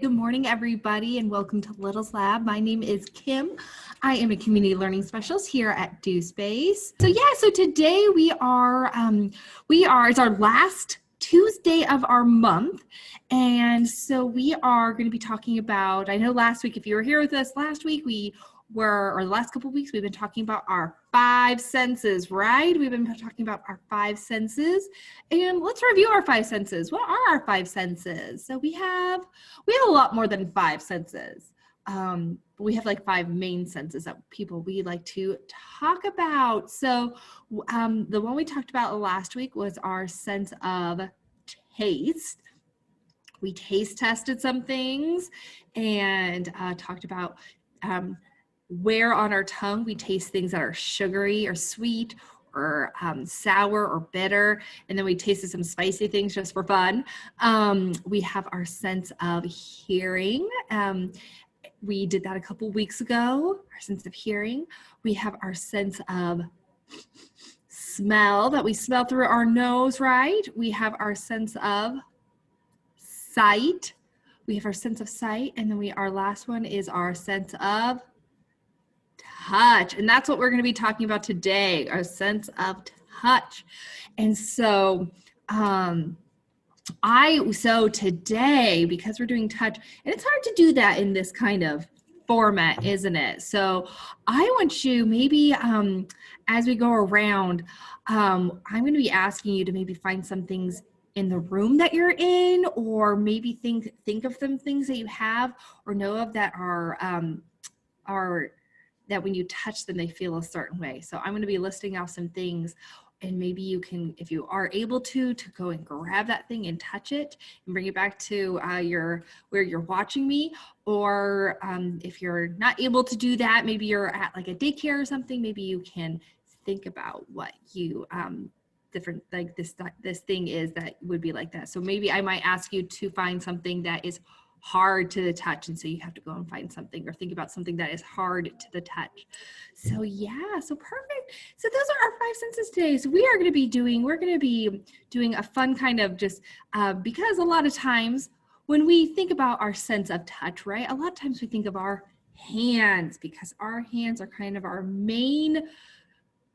Good morning, everybody, and welcome to Little's Lab. My name is Kim. I am a community learning specialist here at DoSpace. So today it's our last Tuesday of our month. And so we are going to be talking about, I know last week, if you were here with us last week, the last couple of weeks, we've been talking about our 5 senses, right? We've been talking about our 5 senses, and let's review our 5 senses. What are our 5 senses? So we have a lot more than 5 senses. But we have like 5 main senses that we like to talk about. So the one we talked about last week was our sense of taste. We taste tested some things and talked about where on our tongue we taste things that are sugary or sweet or sour or bitter, and then we tasted some spicy things just for fun. We have our sense of hearing. We did that a couple weeks ago, our sense of hearing. We have our sense of smell, that we smell through our nose, right? We have our sense of sight. We have our sense of sight, and then our last one is our sense of touch. And that's what we're going to be talking about today, our sense of touch. And so today, because we're doing touch, and it's hard to do that in this kind of format, isn't it? So I want you maybe as we go around, I'm going to be asking you to maybe find some things in the room that you're in, or maybe think of some things that you have or know of that are that when you touch them, they feel a certain way. So I'm going to be listing out some things, and maybe you can, if you are able to go and grab that thing and touch it and bring it back to where you're watching me. Or if you're not able to do that, maybe you're at like a daycare or something, maybe you can think about what you different like this thing is that would be like that. So maybe I might ask you to find something that is hard to the touch, and so you have to go and find something, or think about something that is hard to the touch. So yeah, so perfect. So those are our 5 senses today. So we're going to be doing a fun kind of just because a lot of times when we think about our sense of touch, right, a lot of times we think of our hands, because our hands are kind of our main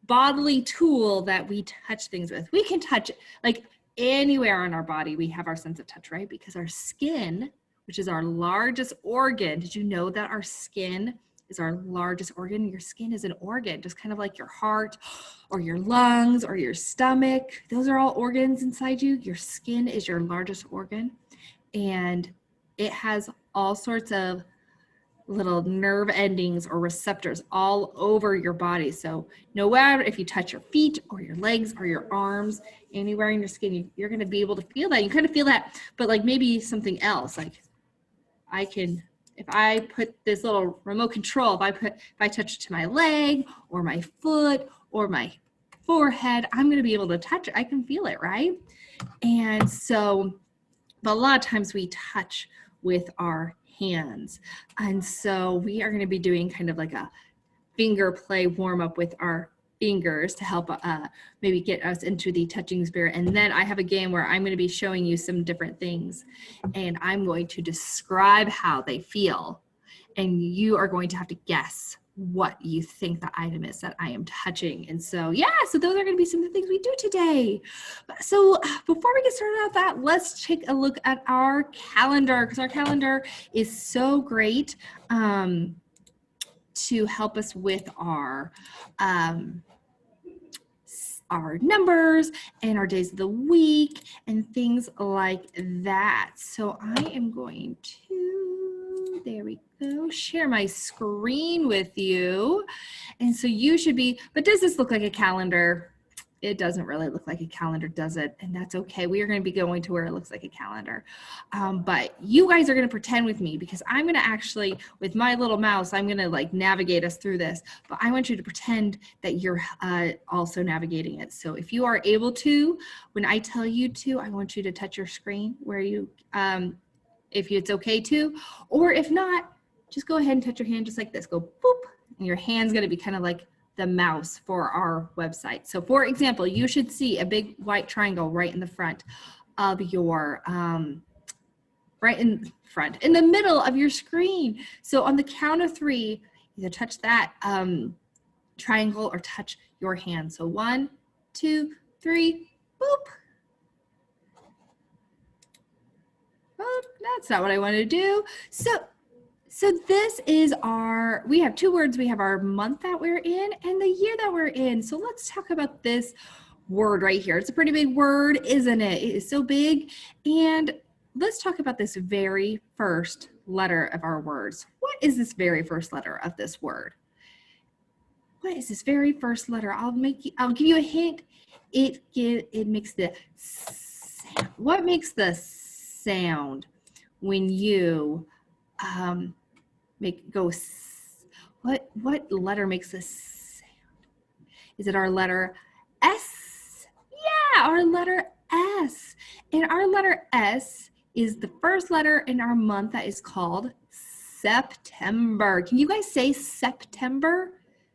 bodily tool that we touch things with. We can touch like anywhere on our body. We have our sense of touch, right? Because our skin, which is our largest organ. Did you know that our skin is our largest organ? Your skin is an organ, just kind of like your heart or your lungs or your stomach. Those are all organs inside you. Your skin is your largest organ, and it has all sorts of little nerve endings or receptors all over your body. So no matter if you touch your feet or your legs or your arms, anywhere in your skin, you're going to be able to feel that. You kind of feel that, but like maybe something else, like if I put this little remote control, if I touch it to my leg or my foot or my forehead, I'm going to be able to touch it. I can feel it, right? And so, but a lot of times we touch with our hands. And so we are going to be doing kind of like a finger play warm up with our fingers to help maybe get us into the touching spirit. And then I have a game where I'm going to be showing you some different things, and I'm going to describe how they feel, and you are going to have to guess what you think the item is that I am touching. And so yeah, so those are going to be some of the things we do today. So before we get started on that, let's take a look at our calendar, because our calendar is so great to help us with our numbers and our days of the week and things like that. So I am going to, there we go, share my screen with you. And so you should be, but does this look like a calendar? It doesn't really look like a calendar, does it? And that's okay. We are going to be going to where it looks like a calendar. But you guys are going to pretend with me, because I'm going to actually, with my little mouse, I'm going to like navigate us through this. But I want you to pretend that you're also navigating it. So if you are able to, when I tell you to, I want you to touch your screen where you, if it's okay to, or if not, just go ahead and touch your hand just like this. Go boop, and your hand's going to be kind of like the mouse for our website. So for example, you should see a big white triangle right in the front of your right in front, in the middle of your screen. So on the count of 3, either touch that triangle or touch your hand. So 1, 2, 3, boop. Oh, that's not what I want to do. So this is we have 2 words. We have our month that we're in and the year that we're in. So let's talk about this word right here. It's a pretty big word, isn't it? It is so big. And let's talk about this very first letter of our words. What is this very first letter of this word? What is this very first letter? I'll give you a hint. It makes the sound. What makes the sound when you what letter makes this sound? Is it our letter S? Yeah, our letter S. And our letter S is the first letter in our month that is called September. Can you guys say September?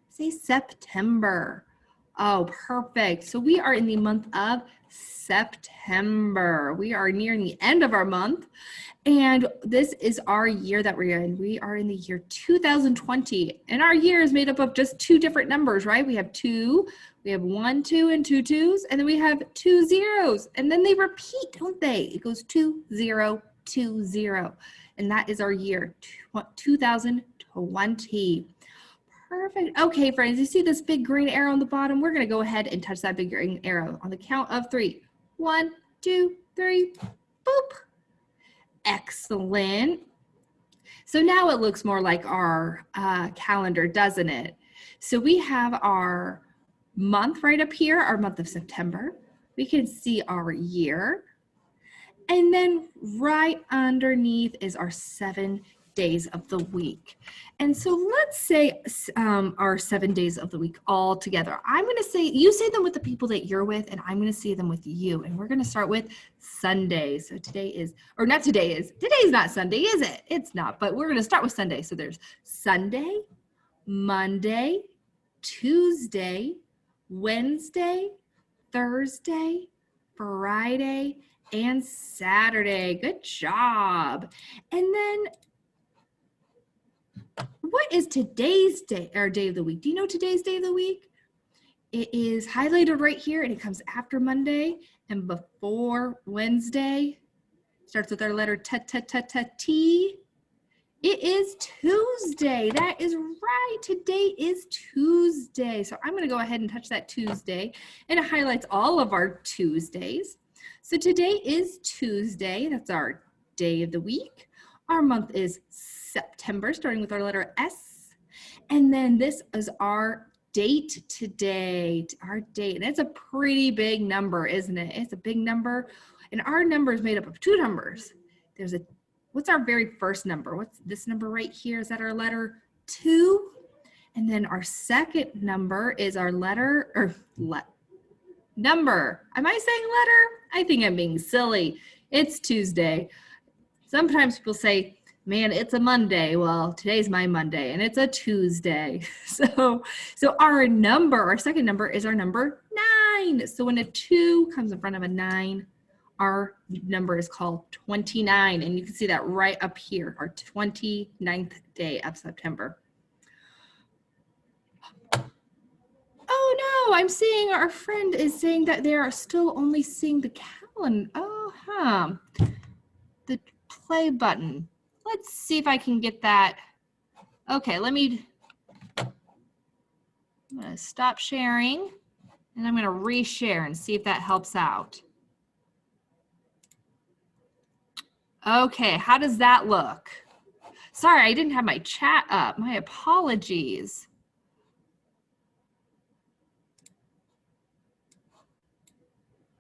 Say September. Oh, perfect. So we are in the month of September. We are nearing the end of our month. And this is our year that we're in. We are in the year 2020. And our year is made up of just 2 different numbers, right? We have 2, we have 1, 2, and 2 2s. And then we have 2 zeros. And then they repeat, don't they? It goes 2, 0, 2, 0. And that is our year, 2020. Perfect. Okay, friends, you see this big green arrow on the bottom? We're going to go ahead and touch that big green arrow on the count of 3. 1, 2, 3, boop. Excellent. So now it looks more like our calendar, doesn't it? So we have our month right up here, our month of September. We can see our year. And then right underneath is our 7 days of the week. And so let's say our 7 days of the week all together. I'm going to say, you say them with the people that you're with, and I'm going to say them with you. And we're going to start with Sunday. So today's not Sunday, is it? It's not, but we're going to start with Sunday. So there's Sunday, Monday, Tuesday, Wednesday, Thursday, Friday, and Saturday. Good job. And then what is today's day or day of the week? Do you know today's day of the week? It is highlighted right here and it comes after Monday and before Wednesday. Starts with our letter T. It is Tuesday. That is right. Today is Tuesday. So I'm going to go ahead and touch that Tuesday, and it highlights all of our Tuesdays. So today is Tuesday. That's our day of the week. Our month is September, starting with our letter S. And then this is our date today, our date. And it's a pretty big number, isn't it? It's a big number. And our number is made up of 2 numbers. What's our very first number? What's this number right here? Is that our letter 2? And then our second number is our number. Am I saying letter? I think I'm being silly. It's Tuesday. Sometimes people say, man, it's a Monday. Well, today's my Monday and it's a Tuesday. So our second number is our number 9. So when a 2 comes in front of a 9, our number is called 29. And you can see that right up here, our 29th day of September. Oh no, I'm seeing our friend is saying that they are still only seeing the calendar. The play button. Let's see if I can get that. Okay, I'm gonna stop sharing and I'm gonna reshare and see if that helps out. Okay, how does that look? Sorry, I didn't have my chat up. My apologies.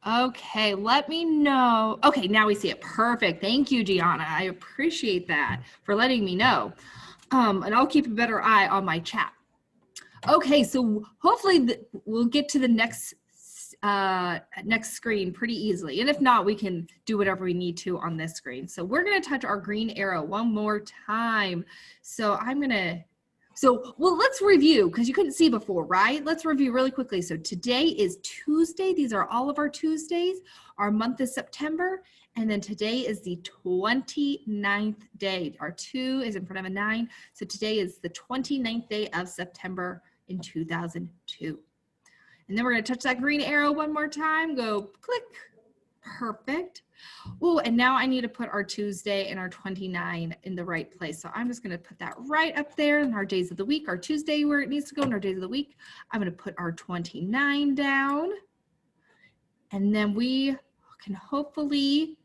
Okay, let me know. Okay, now we see it. Perfect. Thank you, Gianna. I appreciate that for letting me know. And I'll keep a better eye on my chat. Okay, so hopefully we'll get to the next screen pretty easily. And if not, we can do whatever we need to on this screen. So we're going to touch our green arrow one more time. So I'm going to So, well, let's review because you couldn't see before, right? Let's review really quickly. So today is Tuesday. These are all of our Tuesdays. Our month is September. And then today is the 29th day. Our 2 is in front of a 9. So today is the 29th day of September in 2002. And then we're going to touch that green arrow one more time. Go click. Perfect. Oh, and now I need to put our Tuesday and our 29 in the right place. So I'm just going to put that right up there in our days of the week, our Tuesday where it needs to go in our days of the week. I'm going to put our 29 down. And then we can hopefully,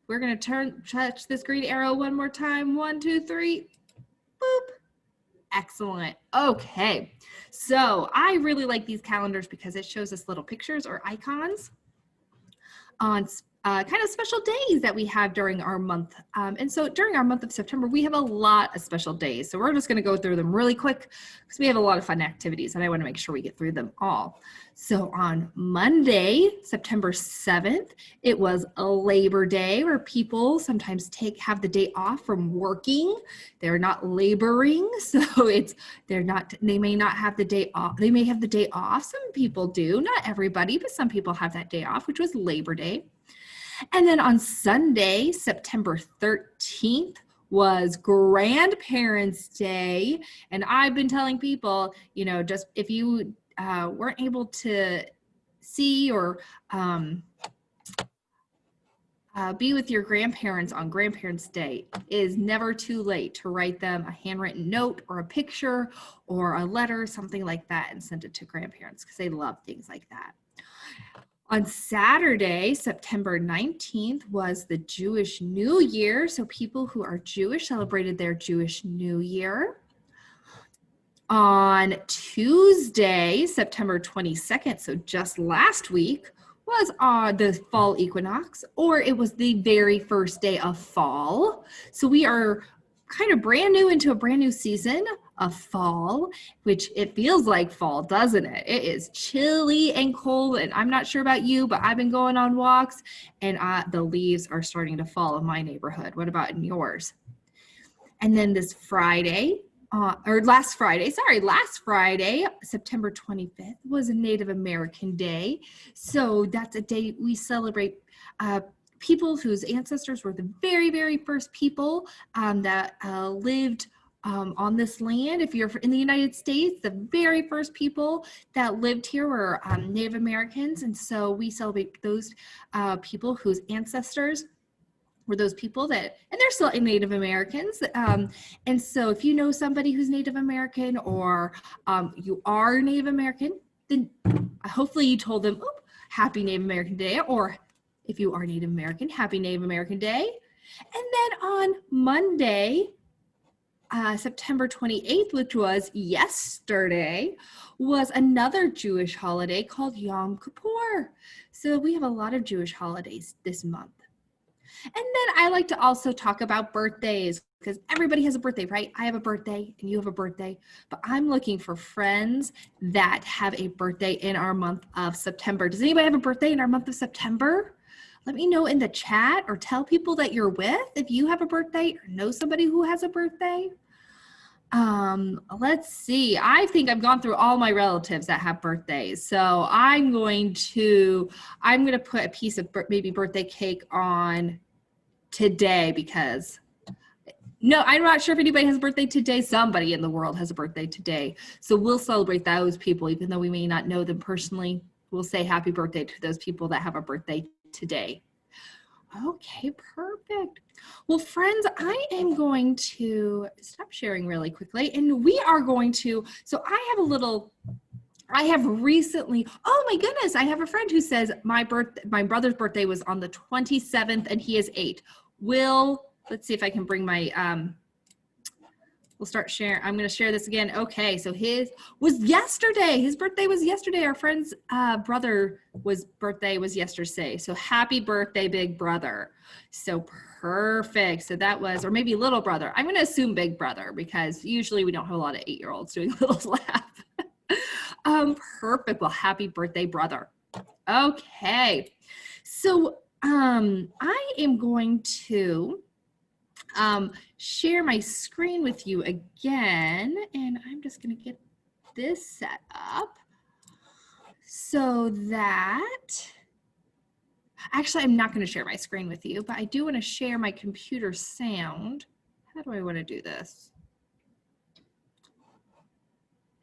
we're going to touch this green arrow one more time. 1, 2, 3. Boop. Excellent. Okay. So I really like these calendars because it shows us little pictures or icons on kind of special days that we have during our month. And so during our month of September, we have a lot of special days. So we're just going to go through them really quick because we have a lot of fun activities and I want to make sure we get through them all. So on Monday, September 7th, it was a Labor Day where people sometimes have the day off from working. They're not laboring. So they may not have the day off. They may have the day off. Some people do, not everybody, but some people have that day off, which was Labor Day. And then on Sunday, September 13th, was Grandparents' Day. And I've been telling people, just if you weren't able to see or be with your grandparents on Grandparents' Day, it is never too late to write them a handwritten note or a picture or a letter, something like that, and send it to grandparents because they love things like that. On Saturday, September 19th, was the Jewish New Year. So people who are Jewish celebrated their Jewish New Year. On Tuesday, September 22nd, so just last week, was the fall equinox, or it was the very first day of fall. So we are kind of brand new into a brand new season of fall, which it feels like fall, doesn't it? It is chilly and cold, and I'm not sure about you, but I've been going on walks, and the leaves are starting to fall in my neighborhood. What about in yours? And then this Friday, last Friday, September 25th, was a Native American Day. So that's a day we celebrate people whose ancestors were the very, very first people that lived on this land. If you're in the United States, the very first people that lived here were Native Americans. And so we celebrate those people whose ancestors were those people and they're still Native Americans. And so if you know somebody who's Native American or you are Native American, then hopefully you told them, oh, Happy Native American Day, or if you are Native American, Happy Native American Day. And then on Monday, September 28th, which was yesterday, was another Jewish holiday called Yom Kippur. So we have a lot of Jewish holidays this month. And then I like to also talk about birthdays because everybody has a birthday, right? I have a birthday and you have a birthday, but I'm looking for friends that have a birthday in our month of September. Does anybody have a birthday in our month of September? Let me know in the chat or tell people that you're with if you have a birthday or know somebody who has a birthday. Let's see. I think I've gone through all my relatives that have birthdays. So I'm going to put a piece of maybe birthday cake on today because I'm not sure if anybody has a birthday today. Somebody in the world has a birthday today. So we'll celebrate those people, even though we may not know them personally. We'll say happy birthday to those people that have a birthday today. Okay, perfect. Well, friends, I am going to stop sharing really quickly and we are going to, I have recently, oh my goodness, I have a friend who says my brother's birthday was on the 27th and he is 8. Let's see if I can bring my, we'll start sharing. I'm going to share this again. Okay, so his was yesterday. His birthday was yesterday. Our friend's birthday was yesterday. So happy birthday, big brother. So perfect. So that was, or maybe little brother. I'm going to assume big brother because usually we don't have a lot of 8-year-olds doing little laugh. Perfect. Well, happy birthday, brother. Okay. So I am going to share my screen with you again, and I'm just going to get this set up so that, actually, I'm not going to share my screen with you, but I do want to share my computer sound. How do I want to do this?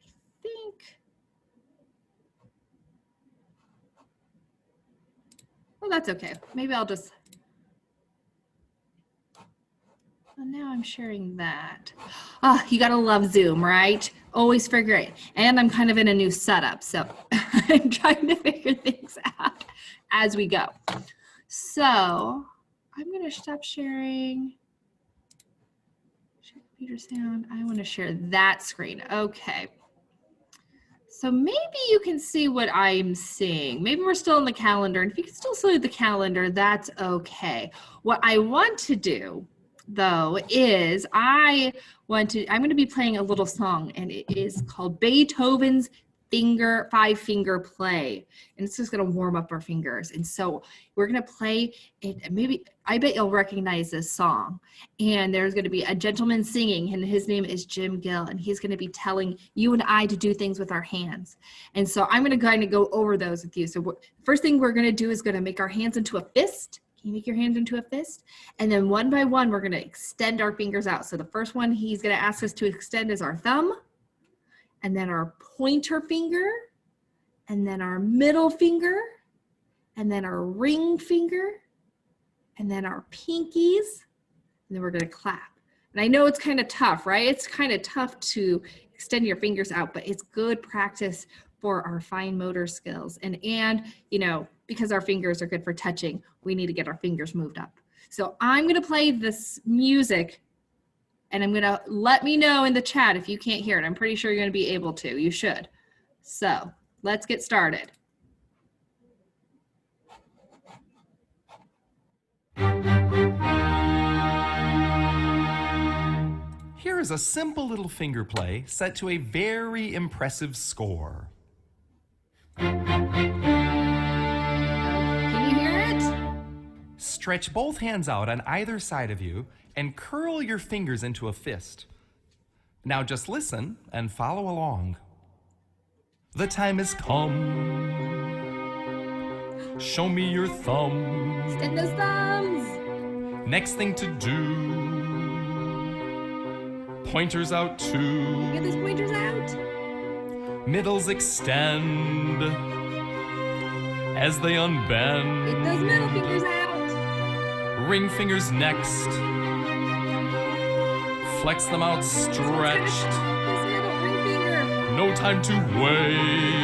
I think. Well, that's okay. Maybe I'll just. Well, now I'm sharing that. Ah, you gotta love Zoom, right? Always figure it. And I'm kind of in a new setup, so I'm trying to figure things out as we go. So I'm gonna stop sharing. Share computer sound. I want to share that screen. Okay. So maybe you can see what I'm seeing. Maybe we're still in the calendar. And if you can still see the calendar, that's okay. What I want to do, though, is I'm going to be playing a little song, and it is called Beethoven's Five Finger Play. And it's just going to warm up our fingers. And so we're going to play it. Maybe, I bet you'll recognize this song. And there's going to be a gentleman singing, and his name is Jim Gill. And he's going to be telling you and I to do things with our hands. And so I'm going to kind of go over those with you. So first thing we're going to do is going to make our hands into a fist. Can you make your hand into a fist? And then one by one, we're going to extend our fingers out. So the first one he's going to ask us to extend is our thumb, and then our pointer finger, and then our middle finger, and then our ring finger, and then our pinkies, and then we're going to clap. And I know it's kind of tough, right? It's kind of tough to extend your fingers out, but it's good practice for our fine motor skills. And you know, because our fingers are good for touching, we need to get our fingers moved up. So I'm going to play this music, and I'm going to let me know in the chat if you can't hear it. I'm pretty sure you're going to be able to. You should. So let's get started. Here is a simple little finger play set to a very impressive score. Can you hear it? Stretch both hands out on either side of you and curl your fingers into a fist. Now just listen and follow along. The time has come. Show me your thumb. Extend those thumbs. Next thing to do. Pointers out too. Get those pointers out. Middles extend as they unbend. Get those middle fingers out. Ring fingers next. Flex them out stretched. This middle ring finger. No time to wait.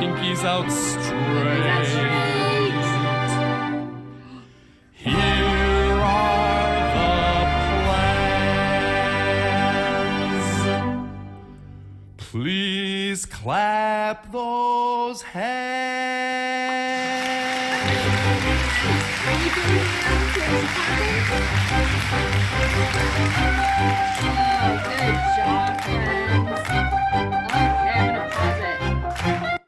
Pinkies out straight. Here are the plans. Please clap those hands. Good job, friends. Okay, I'm gonna pause it.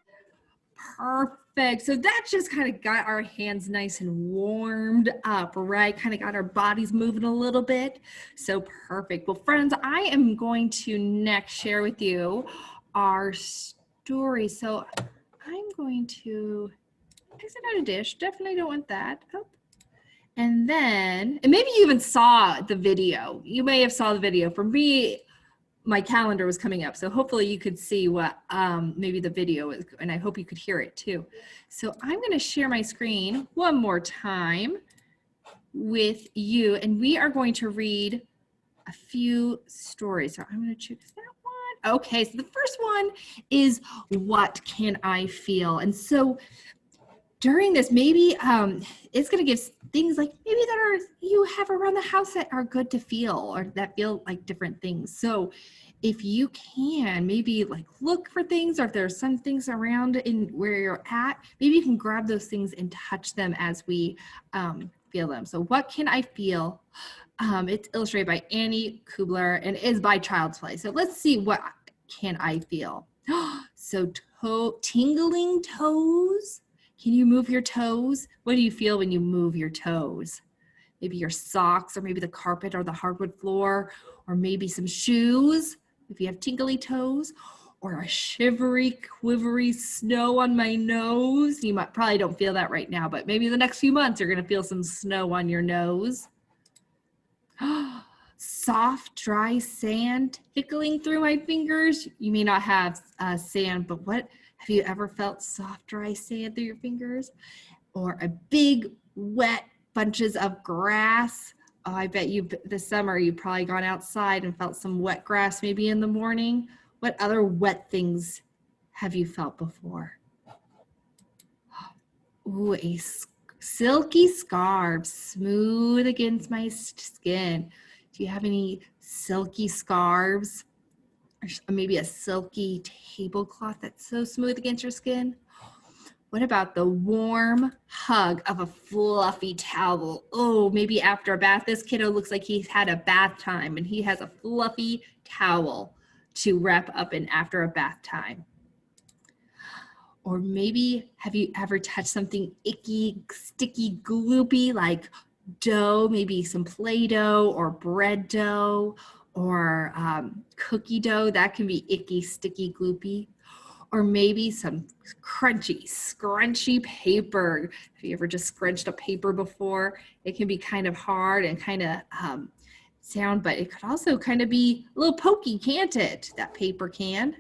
Perfect. So that just kind of got our hands nice and warmed up, right? Kind of got our bodies moving a little bit. So perfect. Well, friends, I am going to next share with you our story. So I'm going to exit out a dish. Definitely don't want that. Oh. And then, and maybe you even saw the video. You may have saw the video. For me, my calendar was coming up. So hopefully you could see what maybe the video is, and I hope you could hear it too. So I'm gonna share my screen one more time with you, and we are going to read a few stories. So I'm gonna choose that one. Okay, so the first one is, what can I feel? And so during this, maybe it's going to give things like maybe that are you have around the house that are good to feel, or that feel like different things. So if you can maybe like look for things, or if there's some things around in where you're at, maybe you can grab those things and touch them as we feel them. So what can I feel? It's illustrated by Annie Kubler and is by Child's Play. So let's see, what can I feel? So tingling toes. Can you move your toes? What do you feel when you move your toes? maybe your socks, or maybe the carpet or the hardwood floor, or maybe some shoes if you have tingly toes, or a shivery, quivery snow on my nose. You might probably don't feel that right now, but maybe the next few months you're gonna feel some snow on your nose. Soft, dry sand tickling through my fingers. You may not have sand, but have you ever felt soft, dry sand through your fingers? Or a big, wet bunches of grass. Oh, I bet you this summer you've probably gone outside and felt some wet grass maybe in the morning. What other wet things have you felt before? Ooh, a silky scarf smooth against my skin. Do you have any silky scarves? Or maybe a silky tablecloth that's so smooth against your skin? What about the warm hug of a fluffy towel? Oh, maybe after a bath. This kiddo looks like he's had a bath time and he has a fluffy towel to wrap up in after a bath time. Or maybe have you ever touched something icky, sticky, gloopy like dough, maybe some Play-Doh or bread dough or cookie dough? That can be icky, sticky, gloopy. Or maybe some crunchy, scrunchy paper. Have you ever just scrunched a paper before? It can be kind of hard and kind of sound, but it could also kind of be a little pokey, can't it? That paper can.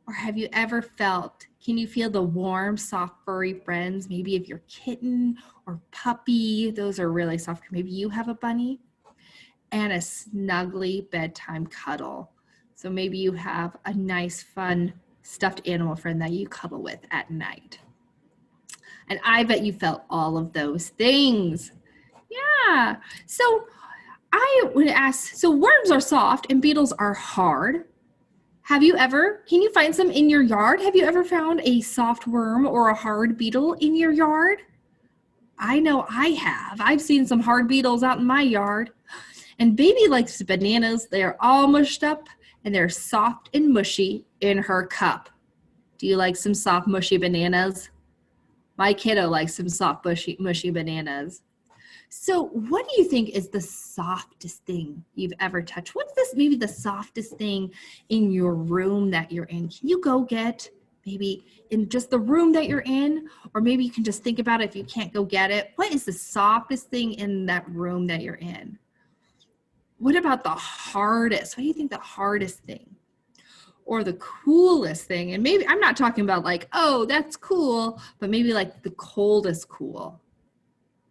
Or have you ever can you feel the warm, soft, furry friends, maybe of your kitten or puppy? Those are really soft. Maybe you have a bunny. And a snuggly bedtime cuddle. So maybe you have a nice, fun, stuffed animal friend that you cuddle with at night. And I bet you felt all of those things. Yeah. So I would ask, so worms are soft and beetles are hard. Can you find some in your yard? Have you ever found a soft worm or a hard beetle in your yard? I know I have. I've seen some hard beetles out in my yard. And baby likes bananas. They're all mushed up and they're soft and mushy in her cup. Do you like some soft, mushy bananas? My kiddo likes some soft, mushy bananas. So what do you think is the softest thing you've ever touched? What's maybe the softest thing in your room that you're in? Can you go get maybe in just the room that you're in? Or maybe you can just think about it if you can't go get it. What is the softest thing in that room that you're in? What about the hardest? What do you think the hardest thing? Or the coolest thing? And maybe, I'm not talking about like, oh, that's cool, but maybe like the coldest cool.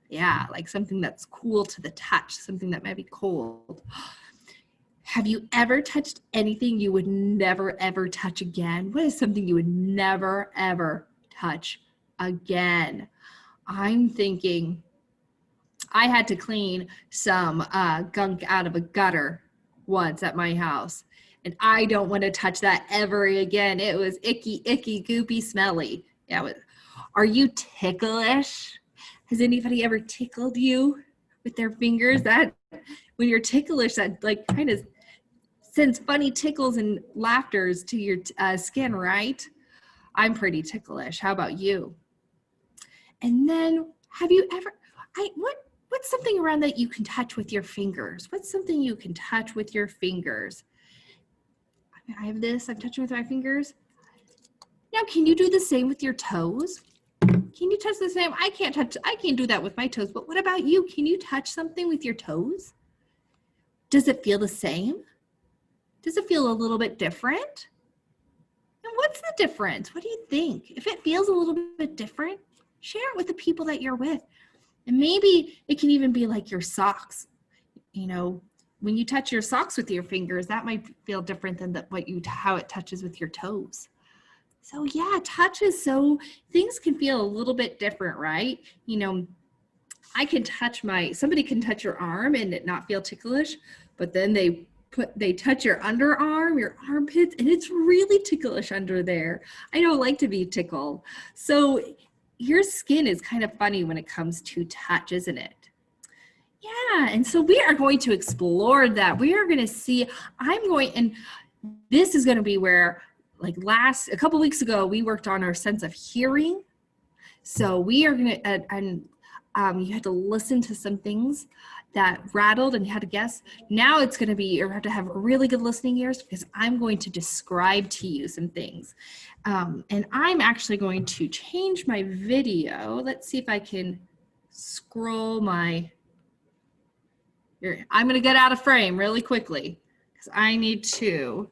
Yeah, like something that's cool to the touch, something that might be cold. Have you ever touched anything you would never, ever touch again? What is something you would never, ever touch again? I'm thinking I had to clean some gunk out of a gutter once at my house, and I don't want to touch that ever again. It was icky, icky, goopy, smelly. Yeah. Are you ticklish? Has anybody ever tickled you with their fingers? That when you're ticklish, that like kind of sends funny tickles and laughters to your skin, right? I'm pretty ticklish. How about you? And then have you ever, what's something around that you can touch with your fingers? What's something you can touch with your fingers? I have this, I'm touching with my fingers. Now, can you do the same with your toes? Can you touch the same? I can't do that with my toes, but what about you? Can you touch something with your toes? Does it feel the same? Does it feel a little bit different? And what's the difference? What do you think? If it feels a little bit different, share it with the people that you're with. And maybe it can even be like your socks. You know, when you touch your socks with your fingers, that might feel different than how it touches with your toes. So yeah, things can feel a little bit different, right? You know, somebody can touch your arm and it not feel ticklish, but then they touch your underarm, your armpits, and it's really ticklish under there. I don't like to be tickled. So your skin is kind of funny when it comes to touch, isn't it? Yeah, and so we are going to explore that. We are going to see, and this is going to be where, like a couple weeks ago, we worked on our sense of hearing. So we are going to, and you had to listen to some things that rattled and you had to guess. Now it's going to be, you have to have really good listening ears because I'm going to describe to you some things. And I'm actually going to change my video. Let's see if I can scroll my, here. I'm going to get out of frame really quickly because I need to.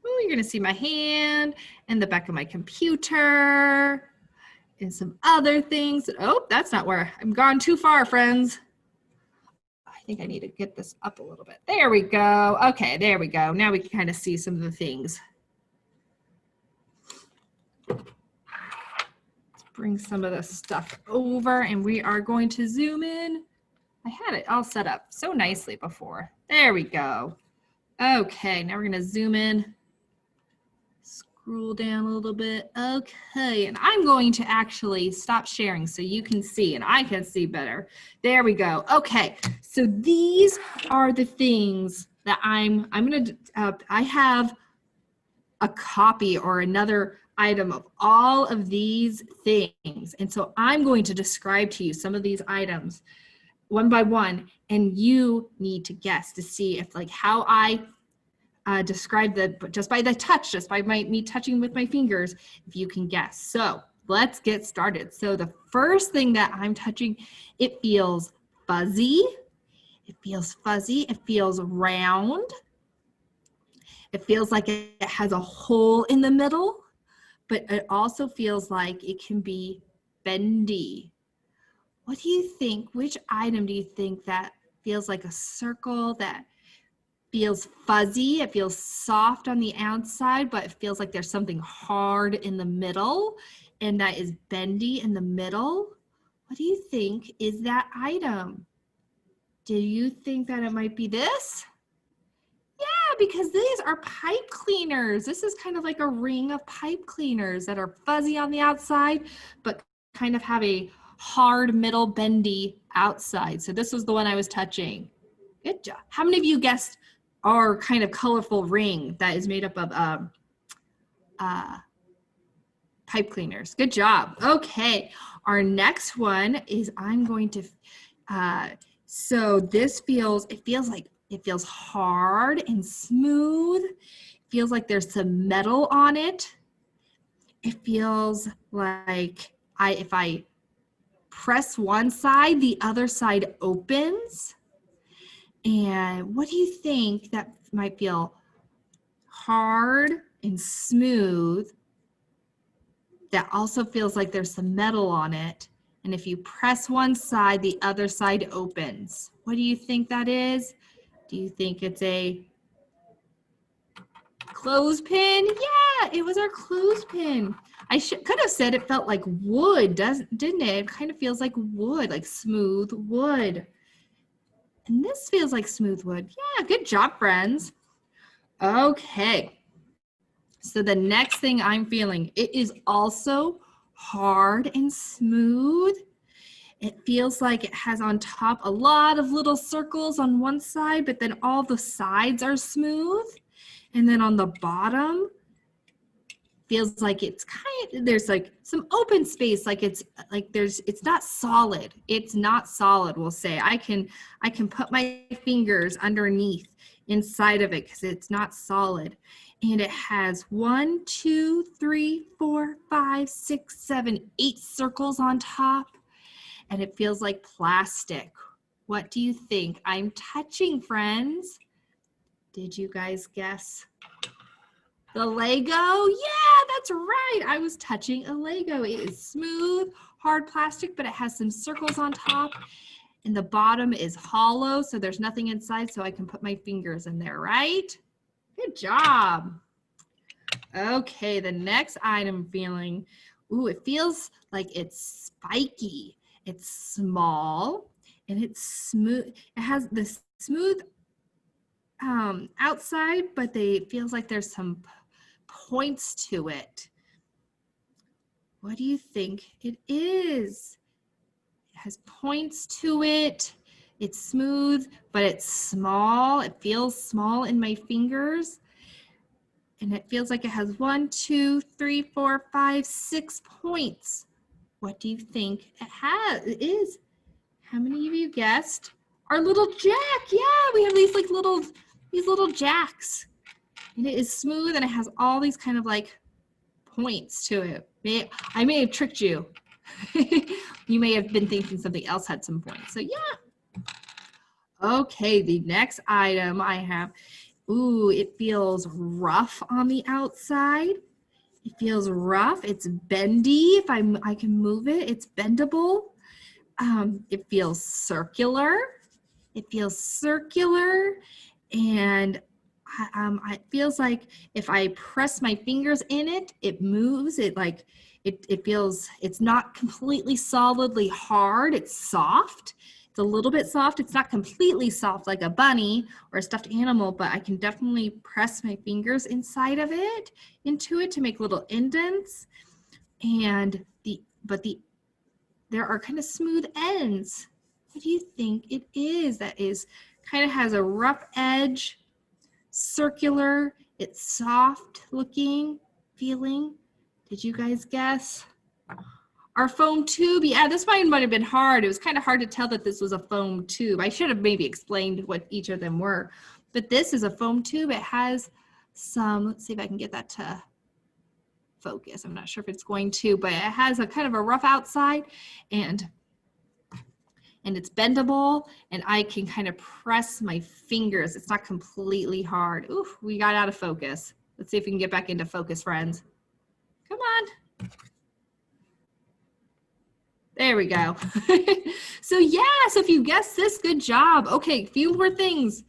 Oh, you're going to see my hand and the back of my computer and some other things. Oh, that's not where I'm gone too far, friends. I think I need to get this up a little bit. There we go. Okay, there we go. Now we can kind of see some of the things. Let's bring some of this stuff over and we are going to zoom in. I had it all set up so nicely before. There we go. Okay, now we're going to zoom in. Scroll down a little bit. Okay, and I'm going to actually stop sharing so you can see and I can see better. There we go. Okay, so these are the things that I'm going to, I have a copy or another item of all of these things. And so I'm going to describe to you some of these items one by one, and you need to guess to see if like how I describe just by the touch, just by me touching with my fingers, if you can guess. So let's get started. So the first thing that I'm touching, it feels fuzzy. It feels fuzzy. It feels round. It feels like it has a hole in the middle, but it also feels like it can be bendy. What do you think? Which item do you think that feels like a circle, that feels fuzzy? It feels soft on the outside, but it feels like there's something hard in the middle, and that is bendy in the middle. What do you think is that item? Do you think that it might be this? Yeah, because these are pipe cleaners. This is kind of like a ring of pipe cleaners that are fuzzy on the outside, but kind of have a hard middle bendy outside. So this was the one I was touching. Good job. How many of you guessed our kind of colorful ring that is made up of pipe cleaners? Good job. Okay, our next one is I'm going to, so this feels hard and smooth. It feels like there's some metal on it. It feels like if I press one side, the other side opens. And what do you think that might feel hard and smooth that also feels like there's some metal on it? And if you press one side, the other side opens. What do you think that is? Do you think it's a clothespin? Yeah, it was our clothespin. I could have said it felt like wood, didn't it? It kind of feels like wood, like smooth wood. And this feels like smooth wood. Yeah, good job, friends. Okay. So the next thing I'm feeling, it is also hard and smooth. It feels like it has on top a lot of little circles on one side, but then all the sides are smooth. And then on the bottom, feels like it's there's like some open space, like it's not solid. It's not solid, we'll say. I can put my fingers underneath inside of it because it's not solid. And it has 1, 2, 3, 4, 5, 6, 7, 8 circles on top. And it feels like plastic. What do you think I'm touching, friends? Did you guys guess? The Lego? Yeah, that's right. I was touching a Lego. It is smooth, hard plastic, but it has some circles on top. And the bottom is hollow, so there's nothing inside, so I can put my fingers in there, right? Good job. Okay, the next item feeling, ooh, it feels like it's spiky. It's small and it's smooth. It has this smooth outside, but it feels like there's some points to it. What do you think it is? It has points to it. It's smooth, but it's small. It feels small in my fingers. And it feels like it has 1, 2, 3, 4, 5, 6 points. what do you think it is? How many of you guessed? Our little jack. Yeah, we have these like these little jacks. And it is smooth and it has all these kind of like points to it. I may have tricked you. You may have been thinking something else had some points. So yeah. Okay, the next item I have. Ooh, it feels rough on the outside. It feels rough. It's bendy. If I can move it, it's bendable. It feels circular. It feels circular, and it feels like if I press my fingers in it, it moves. It feels, it's not completely solidly hard. It's soft. It's a little bit soft. It's not completely soft like a bunny or a stuffed animal, but I can definitely press my fingers inside of it, into it to make little indents. And there are kind of smooth ends. What do you think it is? That is kind of has a rough edge, circular, it's soft looking, feeling. Did you guys guess? Our foam tube, yeah, this might have been hard. It was kind of hard to tell that this was a foam tube. I should have maybe explained what each of them were, but this is a foam tube. It has some, let's see if I can get that to focus. I'm not sure if it's going to, but it has a kind of a rough outside and it's bendable, and I can kind of press my fingers. It's not completely hard. Oof, we got out of focus. Let's see if we can get back into focus, friends. Come on. There we go. So yeah, so if you guessed this, good job. Okay, a few more things.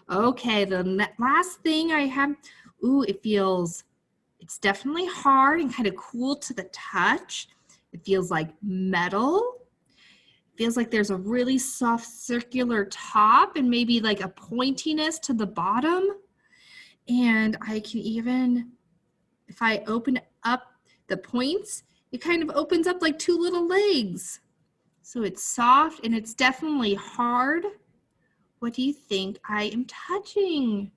Okay, the last thing I have, ooh, it's definitely hard and kind of cool to the touch. It feels like metal. Feels like there's a really soft circular top and maybe like a pointiness to the bottom. And I can even, if I open up the points, it kind of opens up like two little legs. So it's soft and it's definitely hard. What do you think I am touching?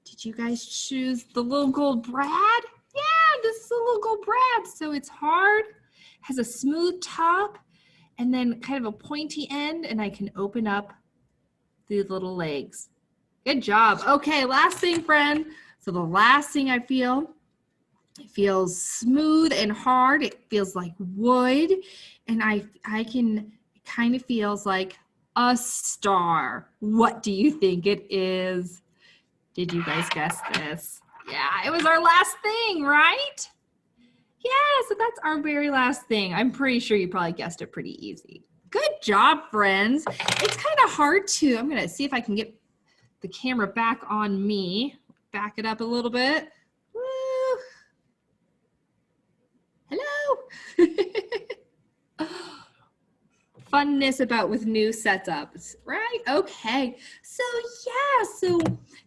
Did you guys choose the little gold brad? Yeah, this is a little gold brad. So it's hard, has a smooth top, and then kind of a pointy end, and I can open up the little legs. Good job. Okay, last thing, friend. So the last thing I feel, it feels smooth and hard. It feels like wood, and I can, it kind of feels like a star. What do you think it is? Did you guys guess this? Yeah, it was our last thing, right? Yeah, so that's our very last thing. I'm pretty sure you probably guessed it pretty easy. Good job, friends. It's kind of hard to, I'm going to see if I can get the camera back on me. Back it up a little bit. Woo. Hello. Funness about with new setups, right? Okay, so yeah, so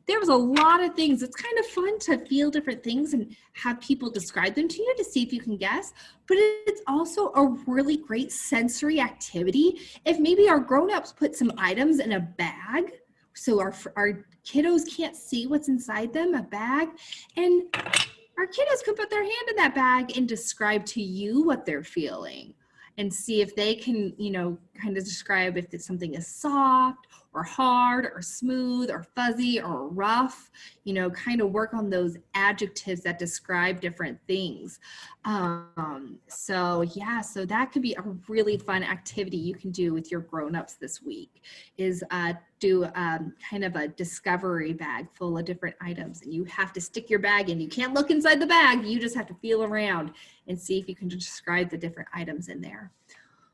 there was a lot of things. It's kind of fun to feel different things and have people describe them to you to see if you can guess, but it's also a really great sensory activity. If maybe our grown-ups put some items in a bag, so our kiddos can't see what's inside them, a bag, and our kiddos can put their hand in that bag and describe to you what they're feeling, and see if they can, you know, kind of describe if something is soft or hard or smooth or fuzzy or rough, you know, kind of work on those adjectives that describe different things. So yeah, so that could be a really fun activity you can do with your grown-ups this week, is do kind of a discovery bag full of different items, and you have to stick your bag in. You can't look inside the bag, you just have to feel around and see if you can describe the different items in there.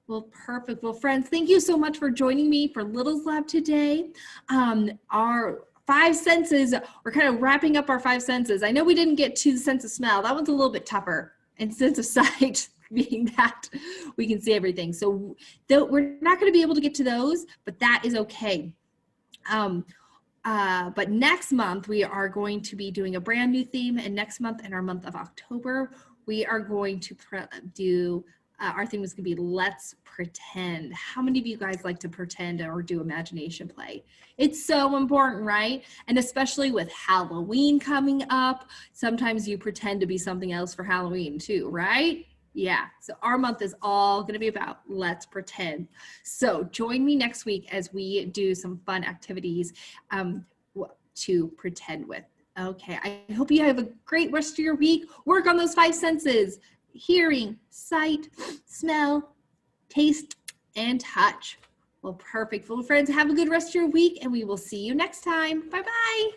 Well, perfect. Well, friends, thank you so much for joining me for Little's Lab today. Our 5 senses, we're kind of wrapping up our 5 senses. I know we didn't get to the sense of smell. That one's a little bit tougher. And sense of sight, being that we can see everything. So we're not going to be able to get to those, but that is okay. But next month, we are going to be doing a brand new theme. And next month, in our month of October, we are going to do our theme is going to be Let's Pretend. How many of you guys like to pretend or do imagination play? It's so important, right? And especially with Halloween coming up, sometimes you pretend to be something else for Halloween too, right? Yeah, so our month is all going to be about let's pretend. So join me next week as we do some fun activities to pretend with. Okay, I hope you have a great rest of your week. Work on those 5 senses: hearing, sight, smell, taste, and touch. Well, perfect. Well, friends, have a good rest of your week, and we will see you next time. Bye-bye.